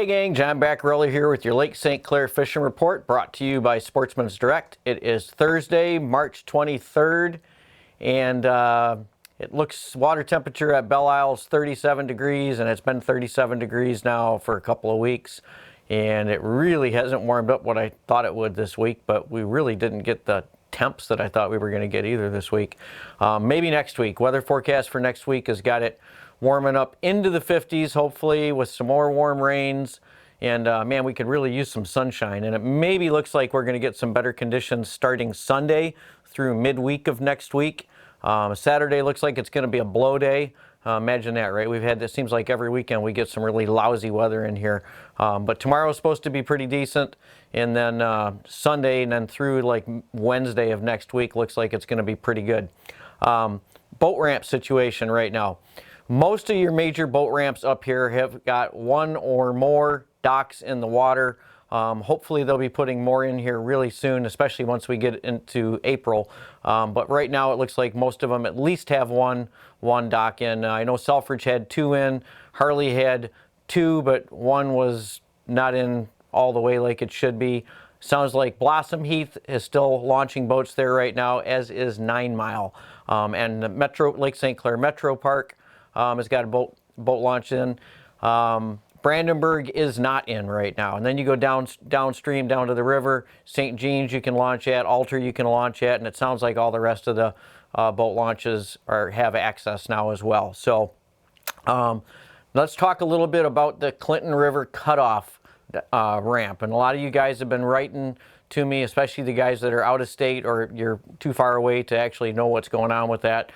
Hey gang, John Baccarelli here with your Lake St. Clair Fishing Report, brought to you by Sportsman's Direct. It is Thursday, March 23rd, and it looks water temperature at Belle Isle is 37 degrees, and it's been 37 degrees now for a couple of weeks. And it really hasn't warmed up what I thought it would this week, but we really didn't get the temps that I thought we were going to get either this week. Maybe next week. Weather forecast for next week has got it warming up into the 50s, hopefully, with some more warm rains. And man, we could really use some sunshine. And it maybe looks like we're going to get some better conditions starting Sunday through midweek of next week. Saturday looks like it's going to be a blow day. Imagine that, right? We've had, it seems like every weekend we get some really lousy weather in here. But tomorrow is supposed to be pretty decent. And then Sunday and then through like Wednesday of next week looks like it's going to be pretty good. Boat ramp situation right now. Most of your major boat ramps up here have got one or more docks in the water. Hopefully they'll be putting more in here really soon, especially once we get into April. But right now it looks like most of them at least have one dock in. I know Selfridge had two in, Harley had two, but one was not in all the way like it should be. Sounds like Blossom Heath is still launching boats there right now, as is 9 Mile. And the Lake St. Clair Metro Park has got a boat launch in. Brandenburg is not in right now. And then you go downstream down to the river. St. Jean's you can launch at, Alter you can launch at, and it sounds like all the rest of the boat launches have access now as well. So let's talk a little bit about the Clinton River cutoff ramp. And a lot of you guys have been writing to me, especially the guys that are out of state or you're too far away to actually know what's going on with that.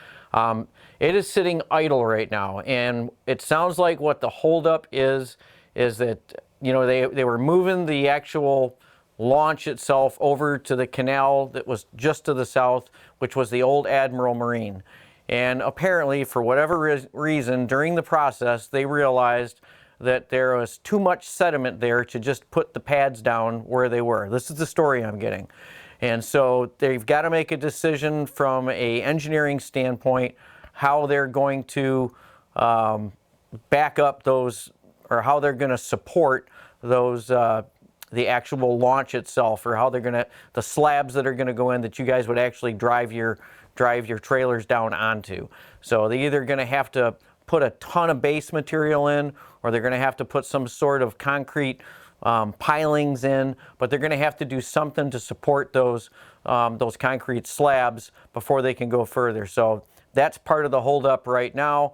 It is sitting idle right now, and it sounds like what the holdup is that, you know, they were moving the actual launch itself over to the canal that was just to the south, which was the old Admiral Marine. And apparently, for whatever reason, during the process, they realized that there was too much sediment there to just put the pads down where they were. This is the story I'm getting. And so they've got to make a decision from an engineering standpoint how they're going to back up those, or how they're going to support those, the actual launch itself, or how they're going to, the slabs that are going to go in that you guys would actually drive your trailers down onto. So they're either going to have to put a ton of base material in, or they're going to have to put some sort of concrete pilings in, but they're going to have to do something to support those concrete slabs before they can go further. So that's part of the holdup right now.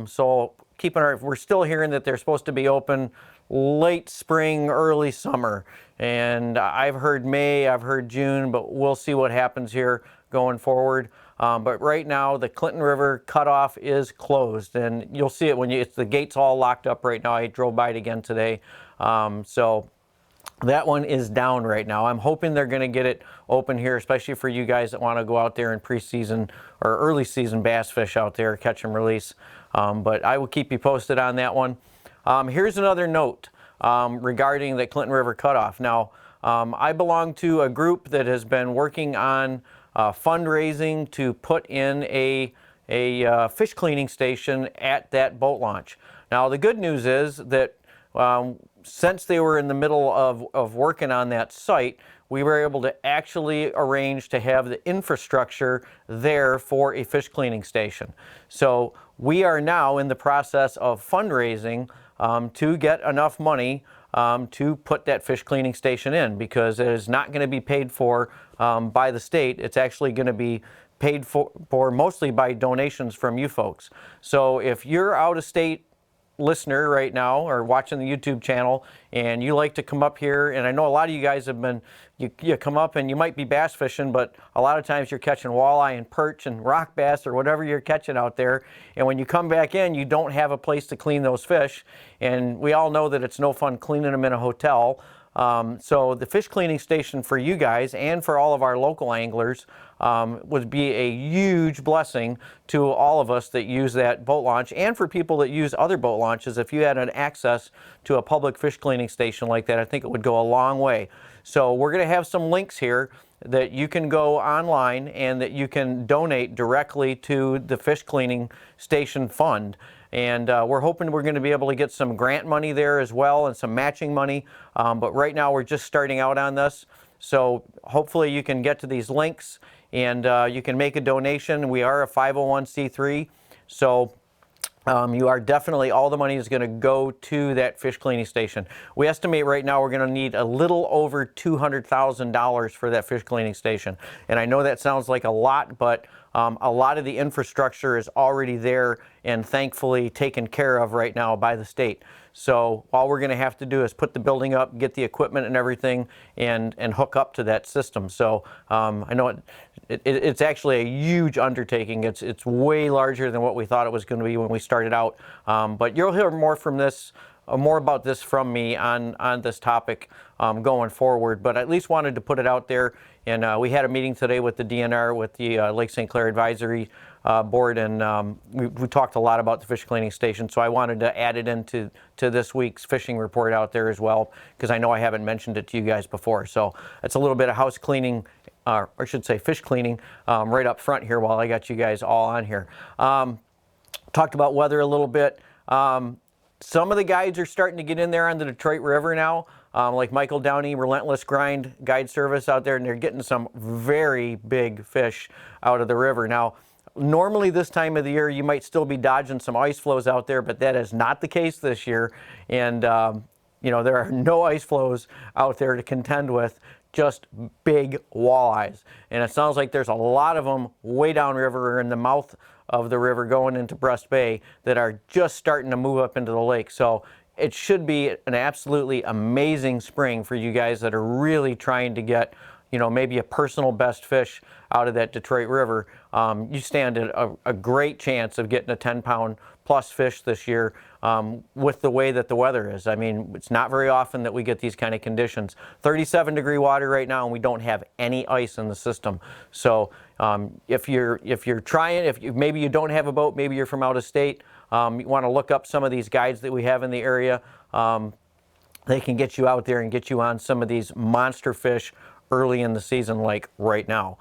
So we're still hearing that they're supposed to be open late spring, early summer. And I've heard May, I've heard June, but we'll see what happens here going forward. But right now, the Clinton River cutoff is closed, and you'll see it when the gate's all locked up right now. I drove by it again today. So that one is down right now. I'm hoping they're going to get it open here, especially for you guys that want to go out there in preseason or early season bass fish out there, catch and release. But I will keep you posted on that one. Here's another note regarding the Clinton River cutoff. Now, I belong to a group that has been working on fundraising to put in a fish cleaning station at that boat launch. Now, the good news is that since they were in the middle of working on that site, we were able to actually arrange to have the infrastructure there for a fish cleaning station. So we are now in the process of fundraising to get enough money to put that fish cleaning station in, because it is not going to be paid for by the state. It's actually going to be paid for mostly by donations from you folks. So if you're out of state listener right now or watching the YouTube channel and you like to come up here, and I know a lot of you guys have been, you come up and you might be bass fishing, but a lot of times you're catching walleye and perch and rock bass or whatever you're catching out there, and when you come back in, you don't have a place to clean those fish, and we all know that it's no fun cleaning them in a hotel. So the fish cleaning station for you guys and for all of our local anglers would be a huge blessing to all of us that use that boat launch, and for people that use other boat launches. If you had an access to a public fish cleaning station like that, I think it would go a long way. So we're going to have some links here that you can go online and that you can donate directly to the fish cleaning station fund. and we're hoping we're going to be able to get some grant money there as well and some matching money. But right now we're just starting out on this. So hopefully you can get to these links and you can make a donation. We are a 501c3, so you are definitely, all the money is going to go to that fish cleaning station. We estimate right now we're going to need a little over $200,000 for that fish cleaning station. And I know that sounds like a lot, but a lot of the infrastructure is already there and thankfully taken care of right now by the state. So all we're going to have to do is put the building up, get the equipment and everything, and hook up to that system. So I know it's actually a huge undertaking. It's way larger than what we thought it was going to be when we started out. But you'll hear more from this, more about this from me on this topic going forward. But I at least wanted to put it out there. And we had a meeting today with the DNR, with the Lake St. Clair Advisory Board, and we talked a lot about the fish cleaning station. So I wanted to add it into this week's fishing report out there as well, because I know I haven't mentioned it to you guys before. So it's a little bit of house cleaning, or I should say fish cleaning, right up front here while I got you guys all on here. Talked about weather a little bit. Some of the guides are starting to get in there on the Detroit River now, like Michael Downey, Relentless Grind Guide Service out there, and they're getting some very big fish out of the river. Now, normally this time of the year, you might still be dodging some ice flows out there, but that is not the case this year. And, you know, there are no ice flows out there to contend with, just big walleyes. And it sounds like there's a lot of them way downriver or in the mouth of the river going into Breast Bay that are just starting to move up into the lake. So it should be an absolutely amazing spring for you guys that are really trying to get, you know, maybe a personal best fish out of that Detroit River. You stand a great chance of getting a 10-pound plus fish this year with the way that the weather is. I mean, it's not very often that we get these kind of conditions. 37-degree water right now, and we don't have any ice in the system. So if you're trying, maybe you don't have a boat, maybe you're from out of state, you want to look up some of these guides that we have in the area. They can get you out there and get you on some of these monster fish early in the season, like right now.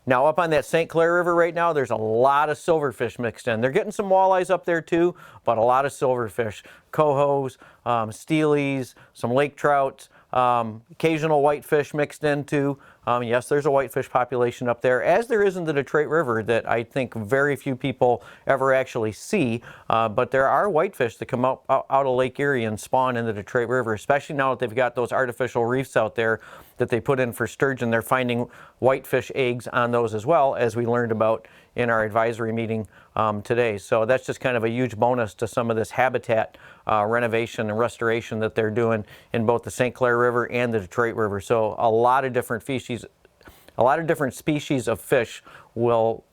Now up on that St. Clair River right now, there's a lot of silverfish mixed in. They're getting some walleyes up there too, but a lot of silverfish, cohos, steelies, some lake trouts, occasional whitefish mixed in too. Yes, there's a whitefish population up there, as there is in the Detroit River, that I think very few people ever actually see. But there are whitefish that come out of Lake Erie and spawn in the Detroit River, especially now that they've got those artificial reefs out there that they put in for sturgeon. They're finding whitefish eggs on those as well, as we learned about in our advisory meeting today. So that's just kind of a huge bonus to some of this habitat renovation and restoration that they're doing in both the St. Clair River and the Detroit River. So a lot of different species of fish will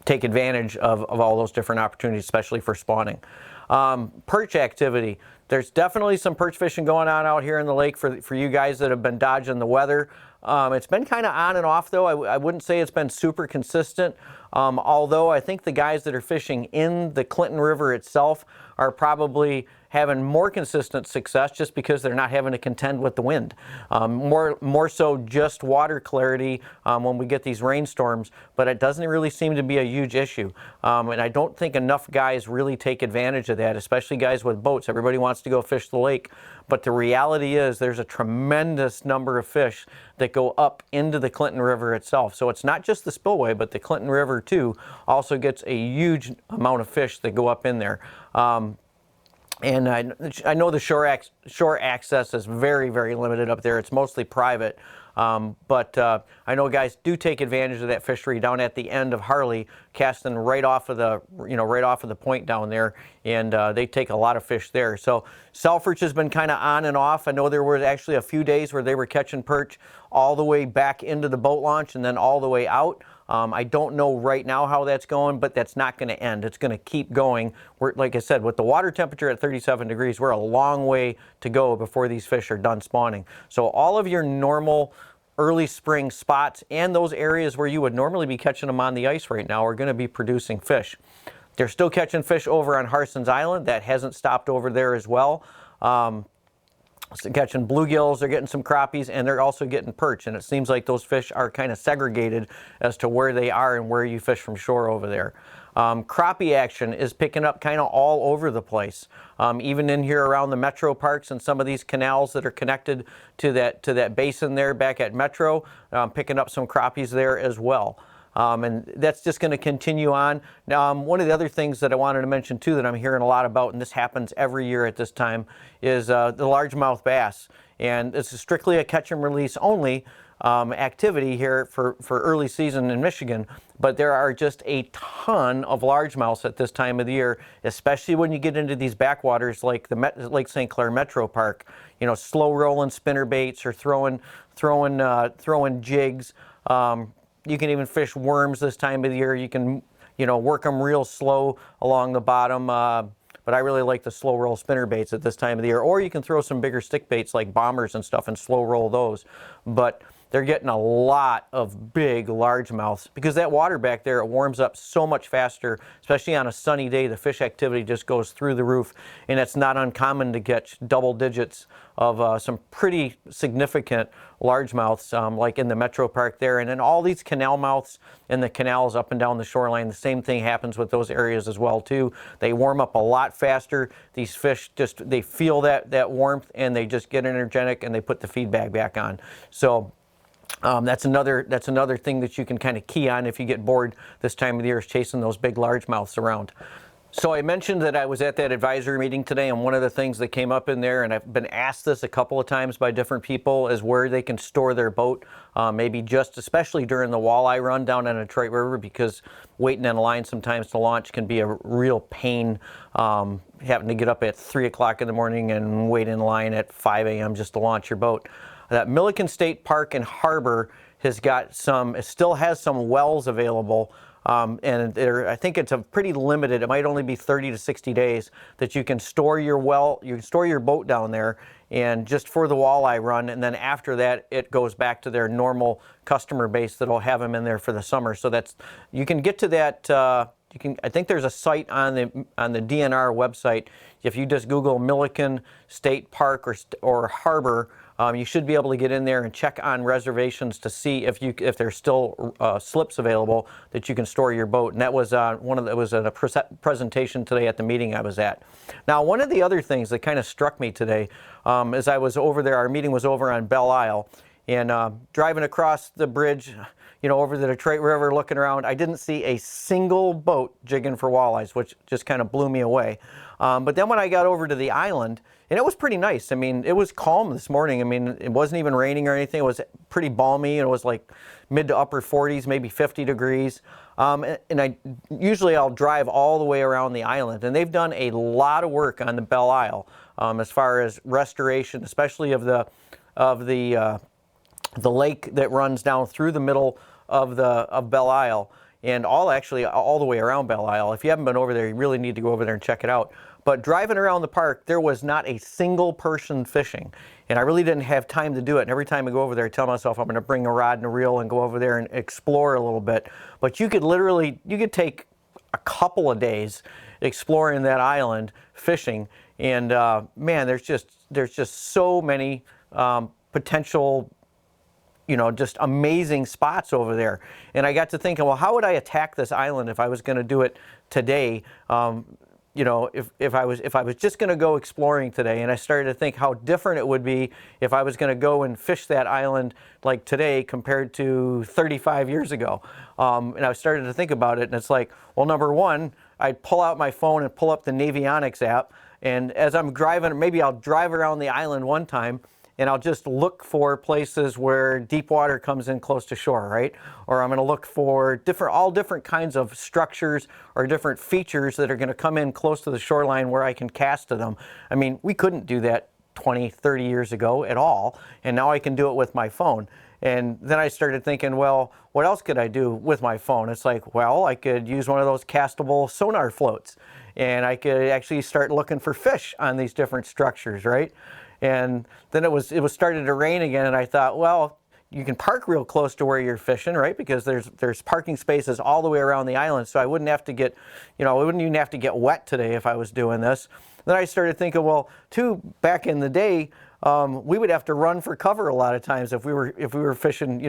take advantage of all those different opportunities, especially for spawning. Perch activity. There's definitely some perch fishing going on out here in the lake for you guys that have been dodging the weather. It's been kind of on and off though. I wouldn't say it's been super consistent, although I think the guys that are fishing in the Clinton River itself are probably having more consistent success just because they're not having to contend with the wind. More so just water clarity when we get these rainstorms, but it doesn't really seem to be a huge issue. And I don't think enough guys really take advantage of that, especially guys with boats. Everybody wants to go fish the lake, but the reality is there's a tremendous number of fish that go up into the Clinton River itself. So it's not just the spillway, but the Clinton River too also gets a huge amount of fish that go up in there. And I know the shore access is very, very limited up there. It's mostly private. But I know guys do take advantage of that fishery down at the end of Harley, casting right off of the point down there, and they take a lot of fish there. So Selfridge has been kind of on and off. I know there were actually a few days where they were catching perch all the way back into the boat launch and then all the way out. I don't know right now how that's going, but that's not going to end. It's going to keep going. Like I said, with the water temperature at 37 degrees, we're a long way to go before these fish are done spawning. So all of your normal early spring spots and those areas where you would normally be catching them on the ice right now are going to be producing fish. They're still catching fish over on Harson's Island. That hasn't stopped over there as well. catching bluegills, they're getting some crappies, and they're also getting perch. And it seems like those fish are kind of segregated as to where they are and where you fish from shore over there. Crappie action is picking up kind of all over the place, even in here around the metro parks and some of these canals that are connected to that basin there back at Metro, picking up some crappies there as well. And that's just going to continue on. One of the other things that I wanted to mention too that I'm hearing a lot about, and this happens every year at this time, is the largemouth bass. And this is strictly a catch and release only activity here for early season in Michigan. But there are just a ton of largemouths at this time of the year, especially when you get into these backwaters like the Lake St. Clair Metro Park. You know, slow rolling spinner baits or throwing jigs. You can even fish worms this time of the year. You can, work them real slow along the bottom. But I really like the slow roll spinner baits at this time of the year. Or you can throw some bigger stick baits like bombers and stuff and slow roll those. But they're getting a lot of big largemouths because that water back there, it warms up so much faster, especially on a sunny day. The fish activity just goes through the roof, and it's not uncommon to get double digits of some pretty significant largemouths like in the Metro Park there. And then all these canal mouths and the canals up and down the shoreline, the same thing happens with those areas as well too. They warm up a lot faster. These fish they feel that warmth, and they just get energetic and they put the feed bag back on. So that's another thing that you can kind of key on if you get bored this time of the year, is chasing those big largemouths around. So I mentioned that I was at that advisory meeting today, and one of the things that came up in there, and I've been asked this a couple of times by different people, is where they can store their boat, maybe especially during the walleye run down on the Detroit River, because waiting on a line sometimes to launch can be a real pain, having to get up at 3 o'clock in the morning and wait in line at 5 a.m. just to launch your boat. That Milliken State Park and Harbor still has some wells available, and I think it's pretty limited. It might only be 30 to 60 days that you can store your boat down there, and just for the walleye run, and then after that it goes back to their normal customer base that'll have them in there for the summer. So you can get to that. I think there's a site on the DNR website. If you just Google Milliken State Park or Harbor, you should be able to get in there and check on reservations to see if there's still slips available that you can store your boat. And that was was a presentation today at the meeting I was at. Now, one of the other things that kind of struck me today, as I was over there, our meeting was over on Belle Isle, and driving across the bridge, over the Detroit River, looking around, I didn't see a single boat jigging for walleyes, which just kind of blew me away. But then when I got over to the island, and it was pretty nice. I mean, it was calm this morning. I mean, it wasn't even raining or anything. It was pretty balmy. It was like mid to upper 40s, maybe 50 degrees. And I'll drive all the way around the island. And they've done a lot of work on the Belle Isle as far as restoration, especially of the lake that runs down through the middle of Belle Isle, and all the way around Belle Isle. If you haven't been over there, you really need to go over there and check it out. But driving around the park, there was not a single person fishing, and I really didn't have time to do it. And every time I go over there, I tell myself I'm going to bring a rod and a reel and go over there and explore a little bit. But you could take a couple of days exploring that island, fishing, and man, there's just so many potential, just amazing spots over there. And I got to thinking, well, how would I attack this island if I was going to do it today? If I was just going to go exploring today, and I started to think how different it would be if I was going to go and fish that island like today compared to 35 years ago. And I started to think about it, and it's like, well, number one, I'd pull out my phone and pull up the Navionics app, and as I'm driving, maybe I'll drive around the island one time, and I'll just look for places where deep water comes in close to shore, right? Or I'm going to look for all different kinds of structures or different features that are going to come in close to the shoreline where I can cast to them. I mean, we couldn't do that 20, 30 years ago at all, and now I can do it with my phone. And then I started thinking, well, what else could I do with my phone? It's like, well, I could use one of those castable sonar floats, and I could actually start looking for fish on these different structures, right? And then it was starting to rain again, and I thought, well, you can park real close to where you're fishing, right? Because there's parking spaces all the way around the island, so I wouldn't have to get, I wouldn't even have to get wet today if I was doing this. Then I started thinking, well, back in the day, we would have to run for cover a lot of times if we were fishing,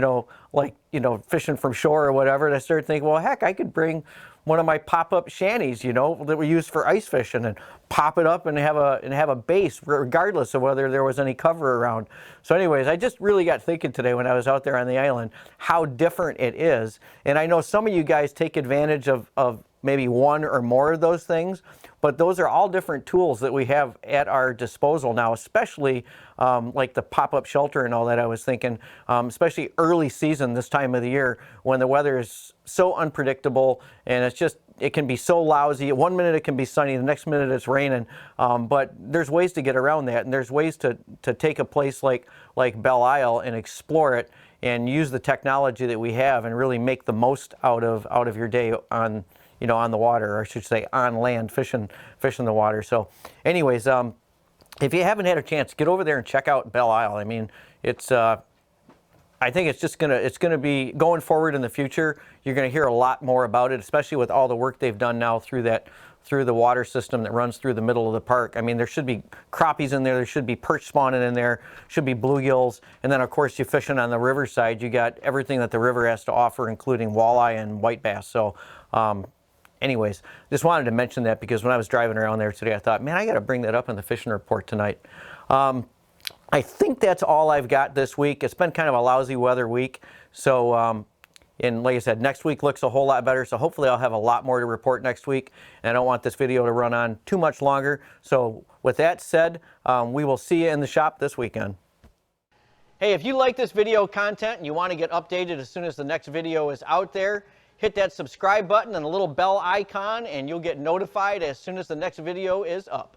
fishing from shore or whatever. And I started thinking, well, heck, I could bring one of my pop-up shanties, that we use for ice fishing, and pop it up and have a base regardless of whether there was any cover around. So anyways, I just really got thinking today when I was out there on the island how different it is. And I know some of you guys take advantage of maybe one or more of those things, but those are all different tools that we have at our disposal now, especially like the pop-up shelter and all that. I was thinking, especially early season this time of the year when the weather is so unpredictable and it can be so lousy. One minute it can be sunny, the next minute it's raining, but there's ways to get around that, and there's ways to take a place like Belle Isle and explore it and use the technology that we have and really make the most out of your day on the water, or I should say on land, fishing the water. So anyways, if you haven't had a chance, get over there and check out Belle Isle. I mean, I think it's gonna be going forward in the future. You're gonna hear a lot more about it, especially with all the work they've done now through the water system that runs through the middle of the park. I mean, there should be crappies in there should be perch spawning in there, should be bluegills, and then of course you're fishing on the riverside. You got everything that the river has to offer, including walleye and white bass. So anyways, just wanted to mention that because when I was driving around there today, I thought, man, I got to bring that up in the fishing report tonight. I think that's all I've got this week. It's been kind of a lousy weather week. So, and like I said, next week looks a whole lot better. So hopefully I'll have a lot more to report next week. And I don't want this video to run on too much longer. So with that said, we will see you in the shop this weekend. Hey, if you like this video content and you want to get updated as soon as the next video is out there, hit that subscribe button and the little bell icon and you'll get notified as soon as the next video is up.